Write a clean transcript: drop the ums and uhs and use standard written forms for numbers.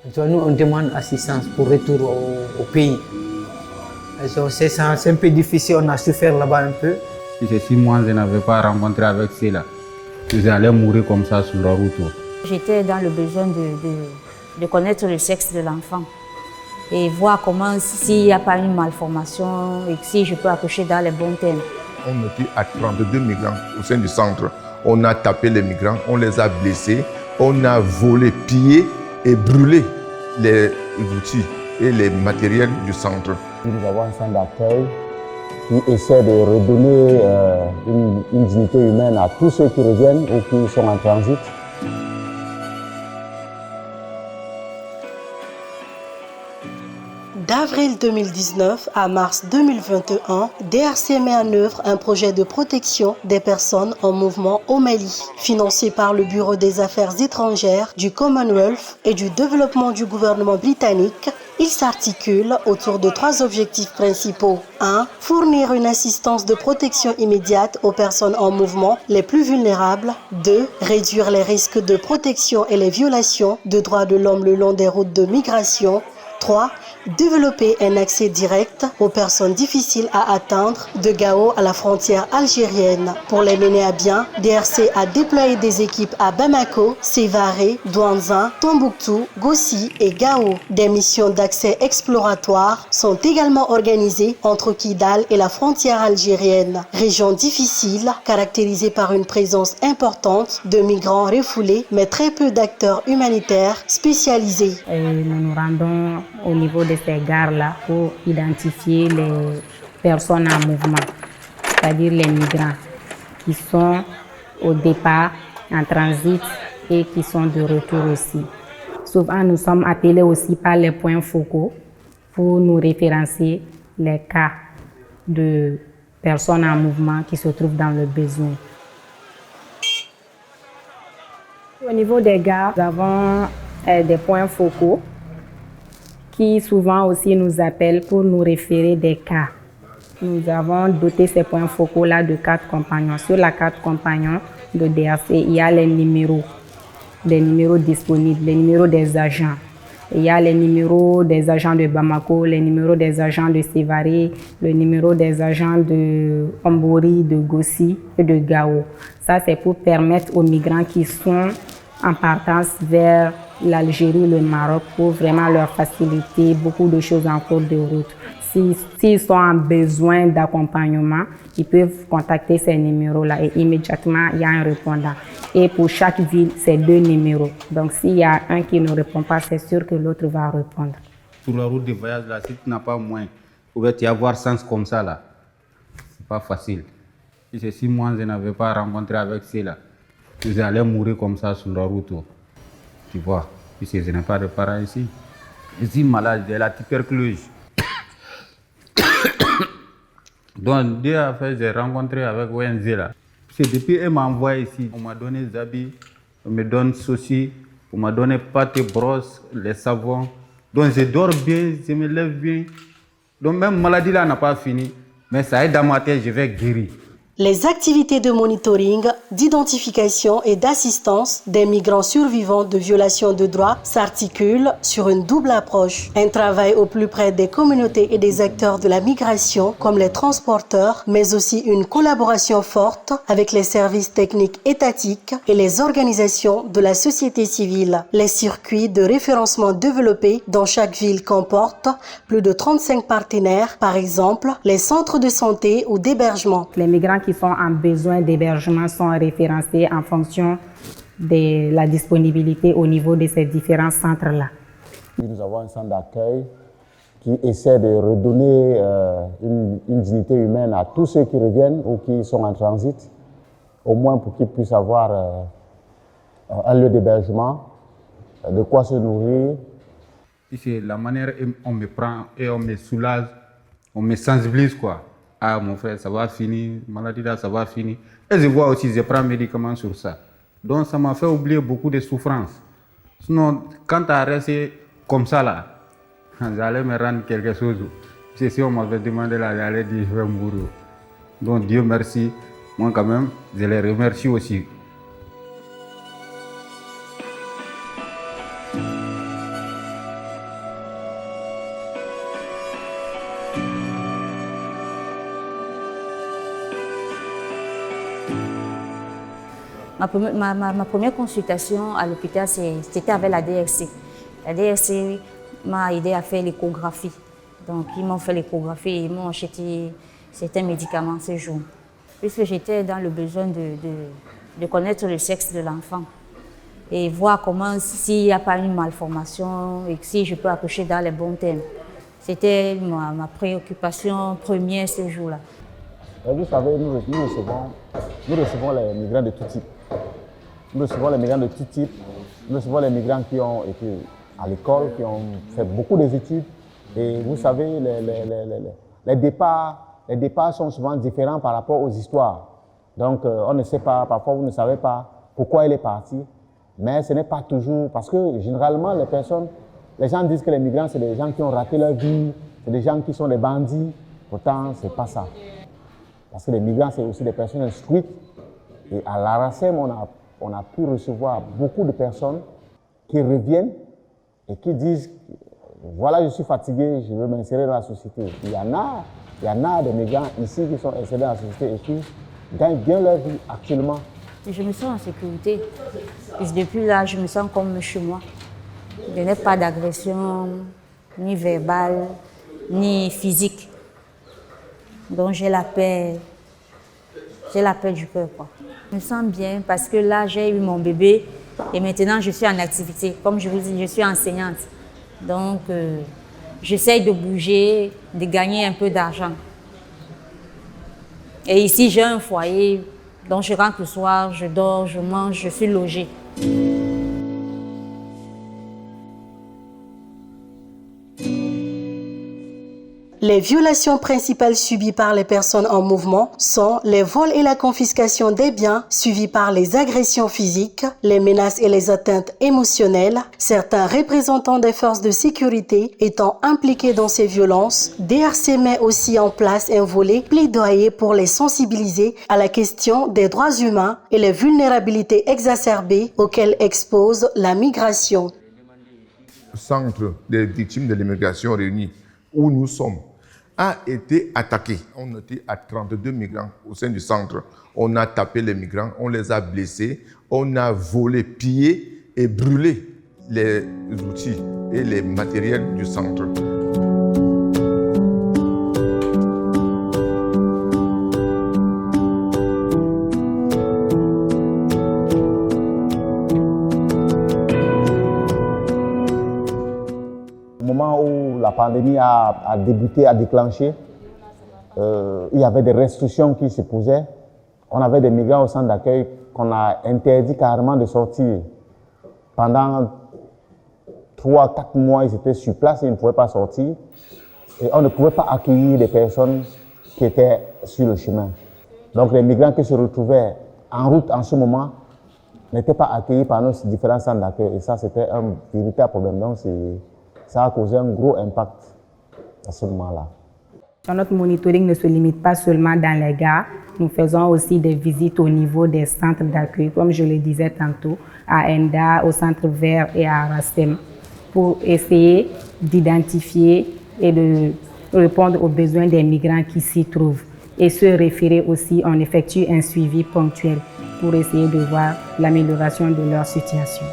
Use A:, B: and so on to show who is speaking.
A: Nous, on demande assistance pour retour au pays. C'est un peu difficile, on a souffert là-bas un peu.
B: Si ces 6 mois, je n'avais pas rencontré avec ceux-là, j'allais mourir comme ça sur la route.
C: J'étais dans le besoin de connaître le sexe de l'enfant et voir comment, s'il n'y a pas une malformation et si je peux accoucher dans les bons termes.
D: On était à 32 migrants au sein du centre. On a tapé les migrants, on les a blessés, on a volé, pillé et brûlé les outils et les matériels du centre.
E: Nous avons un centre d'accueil qui essaie de redonner une dignité humaine à tous ceux qui reviennent ou qui sont en transit.
F: D'avril 2019 à mars 2021, DRC met en œuvre un projet de protection des personnes en mouvement au Mali, financé par le Bureau des Affaires étrangères du Commonwealth et du développement du gouvernement britannique. Il s'articule autour de 3 objectifs principaux. 1. Fournir une assistance de protection immédiate aux personnes en mouvement les plus vulnérables. 2. Réduire les risques de protection et les violations de droits de l'homme le long des routes de migration. 3. Développer un accès direct aux personnes difficiles à atteindre de Gao à la frontière algérienne. Pour les mener à bien, DRC a déployé des équipes à Bamako, Sévaré, Douanzin, Tombouctou, Gossi et Gao. Des missions d'accès exploratoire sont également organisées entre Kidal et la frontière algérienne. Région difficile, caractérisée par une présence importante de migrants refoulés, mais très peu d'acteurs humanitaires spécialisés.
C: Nous nous rendons au niveau de ces gares-là pour identifier les personnes en mouvement, c'est-à-dire les migrants qui sont au départ, en transit et qui sont de retour aussi. Souvent, nous sommes appelés aussi par les points focaux pour nous référencer les cas de personnes en mouvement qui se trouvent dans le besoin. Au niveau des gares, nous avons des points focaux qui souvent aussi nous appellent pour nous référer des cas. Nous avons doté ces points focaux-là de 4 compagnons. Sur la 4 compagnons de DRC, il y a les numéros disponibles, les numéros des agents. Il y a les numéros des agents de Bamako, les numéros des agents de Sévaré, le numéro des agents de Ombori, de Gossi et de Gao. Ça, c'est pour permettre aux migrants qui sont en partance vers l'Algérie, le Maroc, pour vraiment leur faciliter beaucoup de choses en cours de route. S'ils sont en besoin d'accompagnement, ils peuvent contacter ces numéros-là et immédiatement, il y a un répondant. Et pour chaque ville, c'est 2 numéros. Donc, s'il y a un qui ne répond pas, c'est sûr que l'autre va répondre.
B: Sur la route de voyage, là, si tu n'as pas moyen, il va y avoir sens comme ça, là. C'est pas facile. Si ces 6 mois, je n'avais pas rencontré avec ceux-là, j'allais mourir comme ça sur la route. Tu vois, puisque je n'ai pas de parents ici. Je suis malade de la tuberculose. Donc, Dieu a fait, j'ai rencontré avec ONG là. C'est depuis qu'elle m'a envoyé ici, on m'a donné des habits, on me donne ceci, on m'a donné pâte et brosse, les savons. Donc, je dors bien, je me lève bien. Donc, même maladie là n'a pas fini, mais ça aide dans ma tête, je vais guérir.
F: Les activités de monitoring, d'identification et d'assistance des migrants survivants de violations de droits s'articulent sur une double approche. Un travail au plus près des communautés et des acteurs de la migration, comme les transporteurs, mais aussi une collaboration forte avec les services techniques étatiques et les organisations de la société civile. Les circuits de référencement développés dans chaque ville comportent plus de 35 partenaires, par exemple les centres de santé ou d'hébergement.
C: Les migrants qui sont en besoin d'hébergement sont référencés en fonction de la disponibilité au niveau de ces différents centres-là.
E: Nous avons un centre d'accueil qui essaie de redonner une dignité humaine à tous ceux qui reviennent ou qui sont en transit, au moins pour qu'ils puissent avoir un lieu d'hébergement, de quoi se nourrir.
B: C'est la manière dont on me prend et on me soulage, on me sensibilise quoi. Ah mon frère, ça va finir, maladie là, ça va finir. Et je vois aussi, je prends un médicament sur ça. Donc ça m'a fait oublier beaucoup de souffrances. Sinon, quand tu as resté comme ça là, j'allais me rendre quelque chose. Si on m'avait demandé là, j'allais dire je vais mourir. Donc Dieu merci, moi quand même, je les remercie aussi.
G: Ma première consultation à l'hôpital, c'était avec la DRC. La DRC m'a aidé à faire l'échographie. Donc, ils m'ont fait l'échographie et ils m'ont acheté certains médicaments ce jour. Puisque j'étais dans le besoin de connaître le sexe de l'enfant et voir comment, s'il n'y a pas une malformation et si je peux accoucher dans les bons termes. C'était ma préoccupation première ce jour-là.
E: Vous savez, nous recevons les migrants de tout type. Nous recevons les migrants de tout type. Nous recevons les migrants qui ont été à l'école, qui ont fait beaucoup d'études. Et vous savez, les départs sont souvent différents par rapport aux histoires. Donc, on ne sait pas, parfois vous ne savez pas pourquoi elle est partie. Mais ce n'est pas toujours, parce que généralement, les gens disent que les migrants, c'est des gens qui ont raté leur vie, c'est des gens qui sont des bandits. Pourtant, ce n'est pas ça. Parce que les migrants, c'est aussi des personnes instruites. Et à la RACEM, on a pu recevoir beaucoup de personnes qui reviennent et qui disent « Voilà, je suis fatigué, je veux m'insérer dans la société ». Il y en a des migrants ici qui sont insérés dans la société et qui gagnent bien leur vie actuellement.
G: Je me sens en sécurité. Et depuis là, je me sens comme chez moi. Je n'ai pas d'agression, ni verbale, ni physique. Donc j'ai la paix du cœur, quoi. Je me sens bien parce que là, j'ai eu mon bébé et maintenant je suis en activité. Comme je vous dis, je suis enseignante. Donc j'essaye de bouger, de gagner un peu d'argent. Et ici, j'ai un foyer, donc je rentre le soir, je dors, je mange, je suis logée.
F: Les violations principales subies par les personnes en mouvement sont les vols et la confiscation des biens, suivis par les agressions physiques, les menaces et les atteintes émotionnelles. Certains représentants des forces de sécurité étant impliqués dans ces violences, DRC met aussi en place un volet plaidoyer pour les sensibiliser à la question des droits humains et les vulnérabilités exacerbées auxquelles expose la migration.
D: Le centre des victimes de l'immigration réunis où nous sommes a été attaqué. On était à 32 migrants au sein du centre. On a tapé les migrants, on les a blessés, on a volé, pillé et brûlé les outils et les matériels du centre.
E: Au moment où la pandémie a débuté, a déclenché, il y avait des restrictions qui se posaient. On avait des migrants au centre d'accueil qu'on a interdit carrément de sortir. Pendant 3-4 mois, ils étaient sur place et ils ne pouvaient pas sortir. Et on ne pouvait pas accueillir des personnes qui étaient sur le chemin. Donc les migrants qui se retrouvaient en route en ce moment n'étaient pas accueillis par nos différents centres d'accueil. Et ça, c'était un véritable problème. Donc ça a causé un gros impact à ce moment-là.
C: Notre monitoring ne se limite pas seulement dans les gares. Nous faisons aussi des visites au niveau des centres d'accueil, comme je le disais tantôt, à Enda, au Centre Vert et à RACEM, pour essayer d'identifier et de répondre aux besoins des migrants qui s'y trouvent. Et se référer aussi, on effectue un suivi ponctuel pour essayer de voir l'amélioration de leur situation.